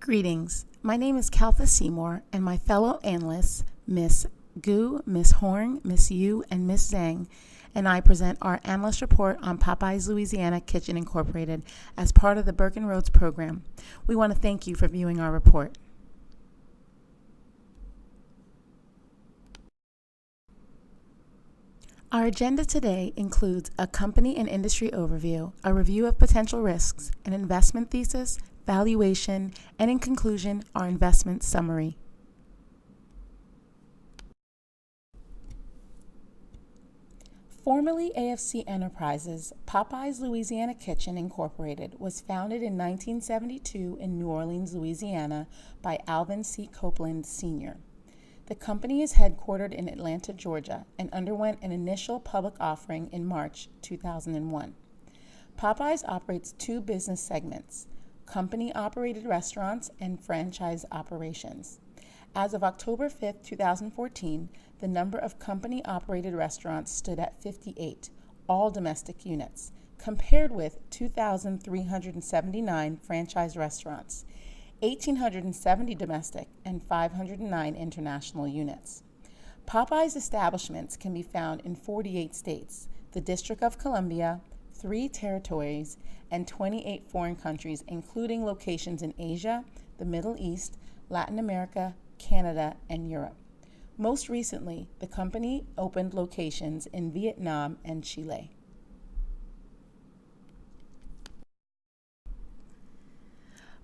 Greetings. My name is Caltha Seymour, and my fellow analysts, Miss Gu, Miss Horn, Miss Yu, and Miss Zhang, and I present our analyst report on Popeyes Louisiana Kitchen Incorporated as part of the Burke & Rhodes program. We want to thank you for viewing our report. Our agenda today includes a company and industry overview, a review of potential risks, an investment thesis, valuation, and in conclusion, our investment summary. Formerly AFC Enterprises, Popeyes Louisiana Kitchen Incorporated was founded in 1972 in New Orleans, Louisiana by Alvin C. Copeland Sr. The company is headquartered in Atlanta, Georgia, and underwent an initial public offering in March 2001. Popeyes operates two business segments: company-operated restaurants and franchise operations. As of October 5, 2014, the number of company-operated restaurants stood at 58, all domestic units, compared with 2,379 franchise restaurants, 1,870 domestic, and 509 international units. Popeyes establishments can be found in 48 states, the District of Columbia, 3 territories, and 28 foreign countries, including locations in Asia, the Middle East, Latin America, Canada, and Europe. Most recently, the company opened locations in Vietnam and Chile.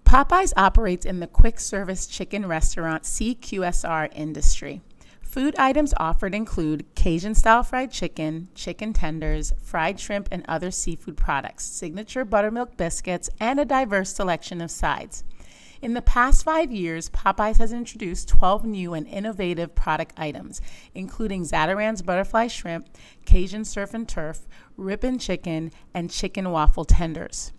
Popeyes operates in the quick service chicken restaurant CQSR industry. Food items offered include Cajun-style fried chicken, chicken tenders, fried shrimp, and other seafood products, signature buttermilk biscuits, and a diverse selection of sides. In the past 5 years, Popeyes has introduced 12 new and innovative product items, including Zatarain's butterfly shrimp, Cajun surf and turf, ribbon chicken, and chicken waffle tenders.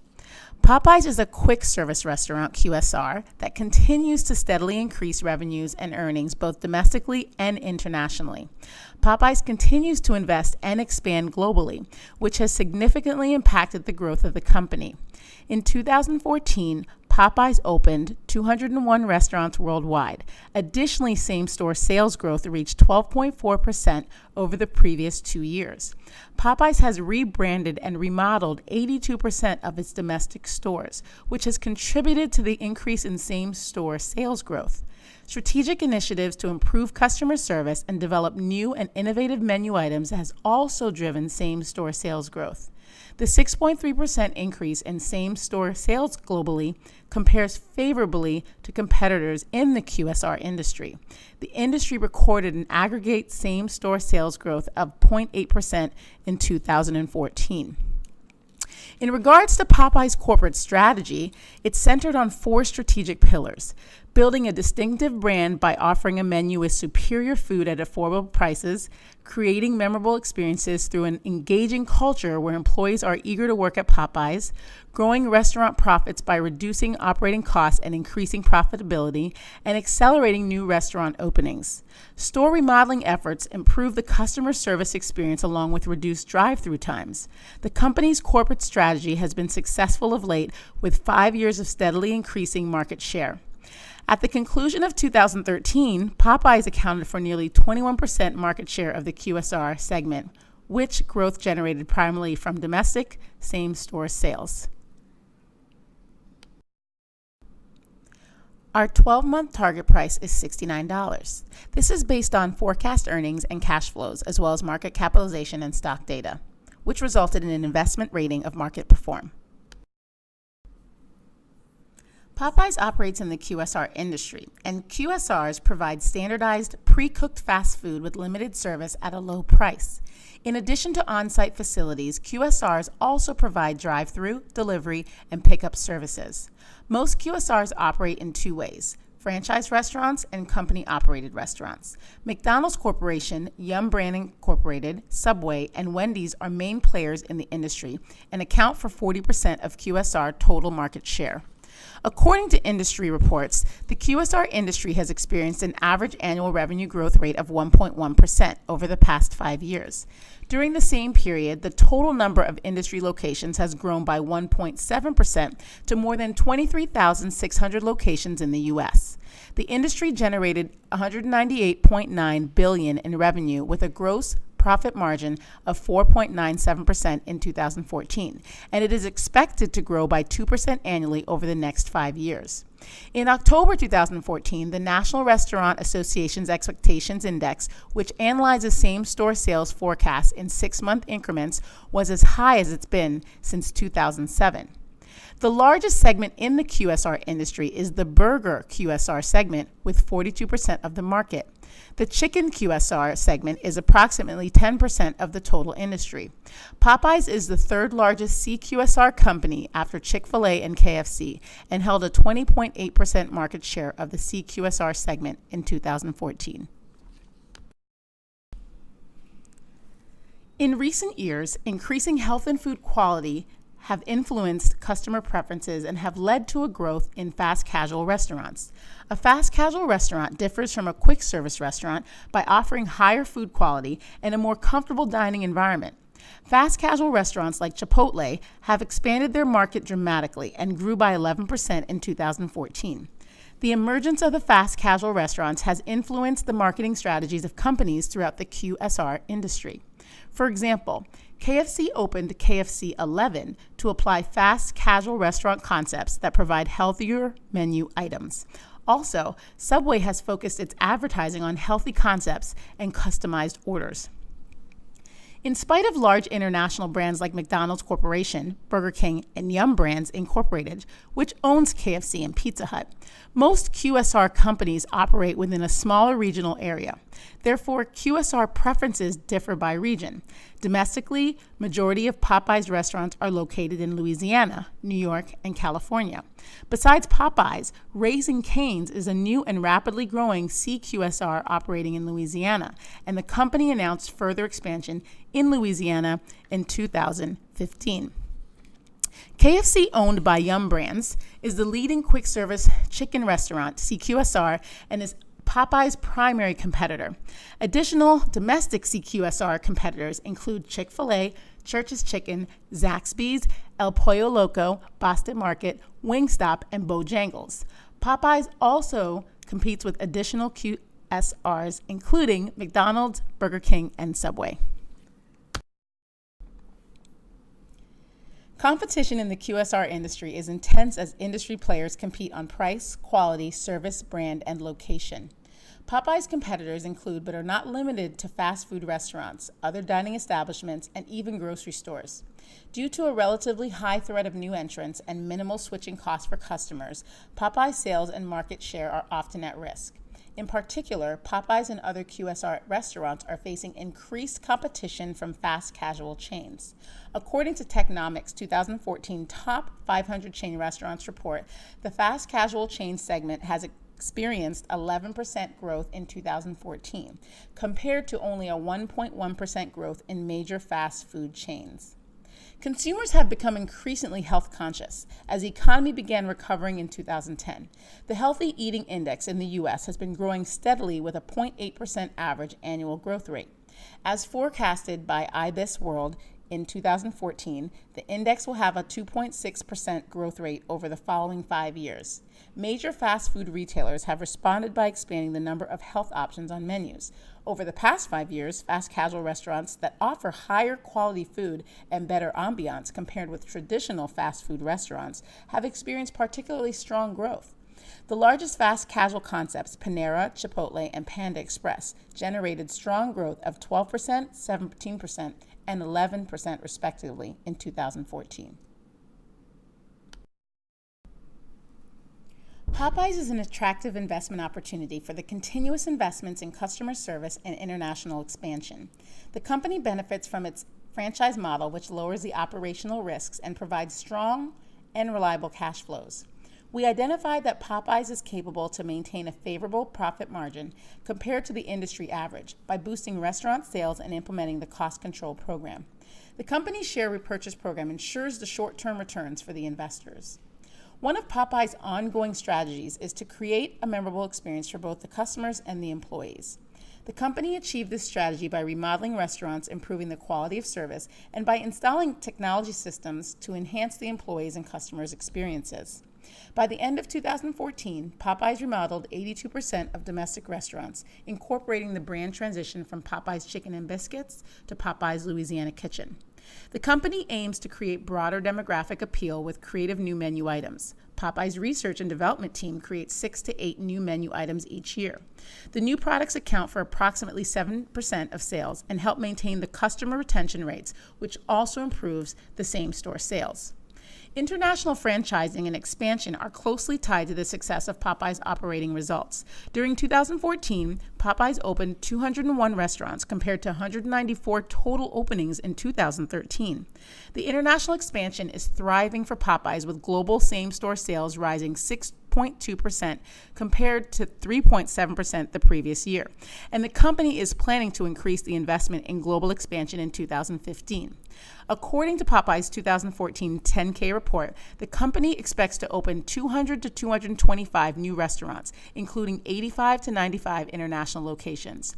Popeyes is a quick service restaurant, QSR, that continues to steadily increase revenues and earnings both domestically and internationally. Popeyes continues to invest and expand globally, which has significantly impacted the growth of the company. In 2014, Popeyes opened 201 restaurants worldwide. Additionally, same-store sales growth reached 12.4% over the previous 2 years. Popeyes has rebranded and remodeled 82% of its domestic stores, which has contributed to the increase in same-store sales growth. Strategic initiatives to improve customer service and develop new and innovative menu items has also driven same-store sales growth. The 6.3% increase in same-store sales globally compares favorably to competitors in the QSR industry. The industry recorded an aggregate same-store sales growth of 0.8% in 2014. In regards to Popeyes' corporate strategy, it's centered on 4 strategic pillars: building a distinctive brand by offering a menu with superior food at affordable prices, creating memorable experiences through an engaging culture where employees are eager to work at Popeyes, growing restaurant profits by reducing operating costs and increasing profitability, and accelerating new restaurant openings. Store remodeling efforts improve the customer service experience along with reduced drive-through times. The company's corporate strategy has been successful of late, with 5 years of steadily increasing market share. At the conclusion of 2013, Popeyes accounted for nearly 21% market share of the QSR segment, which growth generated primarily from domestic same-store sales. Our 12-month target price is $69. This is based on forecast earnings and cash flows, as well as market capitalization and stock data, which resulted in an investment rating of market perform. Popeyes operates in the QSR industry, and QSRs provide standardized, pre-cooked fast food with limited service at a low price. In addition to on-site facilities, QSRs also provide drive-through, delivery, and pickup services. Most QSRs operate in 2 ways: franchise restaurants and company-operated restaurants. McDonald's Corporation, Yum! Brands Incorporated, Subway, and Wendy's are main players in the industry and account for 40% of QSR total market share. According to industry reports, the QSR industry has experienced an average annual revenue growth rate of 1.1% over the past 5 years. During the same period, the total number of industry locations has grown by 1.7% to more than 23,600 locations in the U.S. The industry generated $198.9 billion in revenue with a gross profit margin of 4.97% in 2014, and it is expected to grow by 2% annually over the next 5 years. In October 2014, the National Restaurant Association's Expectations Index, which analyzes same-store sales forecasts in 6-month increments, was as high as it's been since 2007. The largest segment in the QSR industry is the burger QSR segment, with 42% of the market. The chicken QSR segment is approximately 10% of the total industry. Popeyes is the third largest CQSR company after Chick-fil-A and KFC and held a 20.8% market share of the CQSR segment in 2014. In recent years, increasing health and food quality have influenced customer preferences and have led to a growth in fast casual restaurants. A fast casual restaurant differs from a quick service restaurant by offering higher food quality and a more comfortable dining environment. Fast casual restaurants like Chipotle have expanded their market dramatically and grew by 11% in 2014. The emergence of the fast casual restaurants has influenced the marketing strategies of companies throughout the QSR industry. For example, KFC opened KFC 11 to apply fast casual restaurant concepts that provide healthier menu items. Also, Subway has focused its advertising on healthy concepts and customized orders. In spite of large international brands like McDonald's Corporation, Burger King, and Yum Brands Incorporated, which owns KFC and Pizza Hut, most QSR companies operate within a smaller regional area. Therefore, QSR preferences differ by region. Domestically, majority of Popeyes restaurants are located in Louisiana, New York, and California. Besides Popeyes, Raising Cane's is a new and rapidly growing CQSR operating in Louisiana, and the company announced further expansion in Louisiana in 2015. KFC, owned by Yum Brands, is the leading quick-service chicken restaurant, CQSR, and is Popeyes' primary competitor. Additional domestic CQSR competitors include Chick-fil-A, Church's Chicken, Zaxby's, El Pollo Loco, Boston Market, Wingstop, and Bojangles. Popeyes also competes with additional QSRs, including McDonald's, Burger King, and Subway. Competition in the QSR industry is intense as industry players compete on price, quality, service, brand, and location. Popeyes' competitors include but are not limited to fast food restaurants, other dining establishments, and even grocery stores. Due to a relatively high threat of new entrants and minimal switching costs for customers, Popeyes' sales and market share are often at risk. In particular, Popeyes and other QSR restaurants are facing increased competition from fast casual chains. According to Technomic's 2014 Top 500 Chain Restaurants report, the fast casual chain segment has experienced 11% growth in 2014, compared to only a 1.1% growth in major fast food chains. Consumers have become increasingly health conscious as the economy began recovering in 2010. The Healthy Eating Index in the U.S. has been growing steadily with a 0.8% average annual growth rate. As forecasted by IBIS World in 2014, the index will have a 2.6% growth rate over the following 5 years. Major fast food retailers have responded by expanding the number of health options on menus. Over the past 5 years, fast casual restaurants that offer higher quality food and better ambiance compared with traditional fast food restaurants have experienced particularly strong growth. The largest fast casual concepts, Panera, Chipotle, and Panda Express, generated strong growth of 12%, 17%, and 11% respectively in 2014. Popeyes is an attractive investment opportunity for the continuous investments in customer service and international expansion. The company benefits from its franchise model, which lowers the operational risks and provides strong and reliable cash flows. We identified that Popeyes is capable to maintain a favorable profit margin compared to the industry average by boosting restaurant sales and implementing the cost control program. The company's share repurchase program ensures the short-term returns for the investors. One of Popeyes' ongoing strategies is to create a memorable experience for both the customers and the employees. The company achieved this strategy by remodeling restaurants, improving the quality of service, and by installing technology systems to enhance the employees' and customers' experiences. By the end of 2014, Popeyes remodeled 82% of domestic restaurants, incorporating the brand transition from Popeyes Chicken and Biscuits to Popeyes Louisiana Kitchen. The company aims to create broader demographic appeal with creative new menu items. Popeyes' research and development team creates 6 to 8 new menu items each year. The new products account for approximately 7% of sales and help maintain the customer retention rates, which also improves the same-store sales. International franchising and expansion are closely tied to the success of Popeyes' operating results. During 2014, Popeyes opened 201 restaurants compared to 194 total openings in 2013. The international expansion is thriving for Popeyes, with global same-store sales rising 6.2% compared to 3.7% the previous year. And the company is planning to increase the investment in global expansion in 2015. According to Popeyes' 2014 10K report, the company expects to open 200 to 225 new restaurants, including 85 to 95 international locations.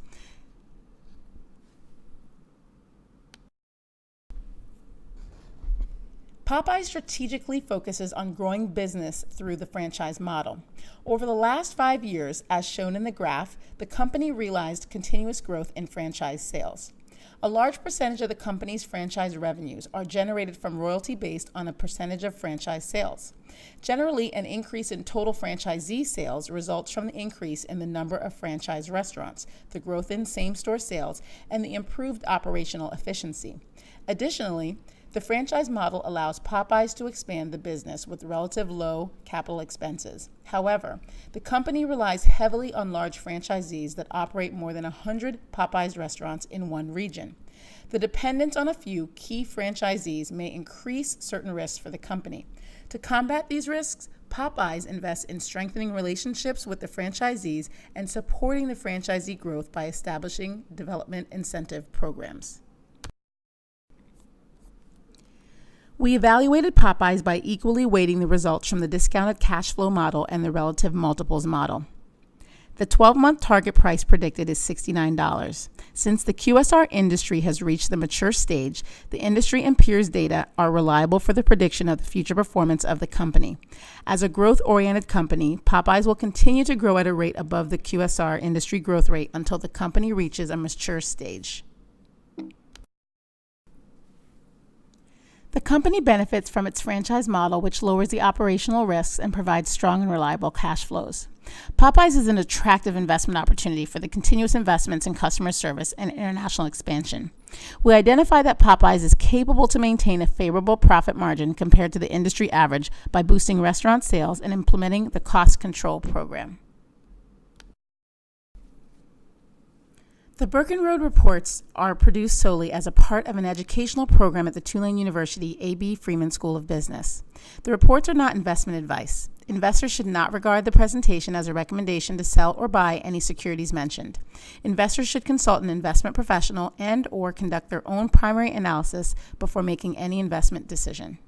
Popeyes strategically focuses on growing business through the franchise model. Over the last 5 years, as shown in the graph, the company realized continuous growth in franchise sales. A large percentage of the company's franchise revenues are generated from royalty based on a percentage of franchise sales. Generally, an increase in total franchisee sales results from the increase in the number of franchise restaurants, the growth in same-store sales, and the improved operational efficiency. Additionally, the franchise model allows Popeyes to expand the business with relative low capital expenses. However, the company relies heavily on large franchisees that operate more than 100 Popeyes restaurants in one region. The dependence on a few key franchisees may increase certain risks for the company. To combat these risks, Popeyes invests in strengthening relationships with the franchisees and supporting the franchisee growth by establishing development incentive programs. We evaluated Popeyes by equally weighting the results from the discounted cash flow model and the relative multiples model. The 12-month target price predicted is $69. Since the QSR industry has reached the mature stage, the industry and peers data are reliable for the prediction of the future performance of the company. As a growth-oriented company, Popeyes will continue to grow at a rate above the QSR industry growth rate until the company reaches a mature stage. The company benefits from its franchise model, which lowers the operational risks and provides strong and reliable cash flows. Popeyes is an attractive investment opportunity for the continuous investments in customer service and international expansion. We identify that Popeyes is capable to maintain a favorable profit margin compared to the industry average by boosting restaurant sales and implementing the cost control program. The Birken Road reports are produced solely as a part of an educational program at the Tulane University A.B. Freeman School of Business. The reports are not investment advice. Investors should not regard the presentation as a recommendation to sell or buy any securities mentioned. Investors should consult an investment professional and/or conduct their own primary analysis before making any investment decision.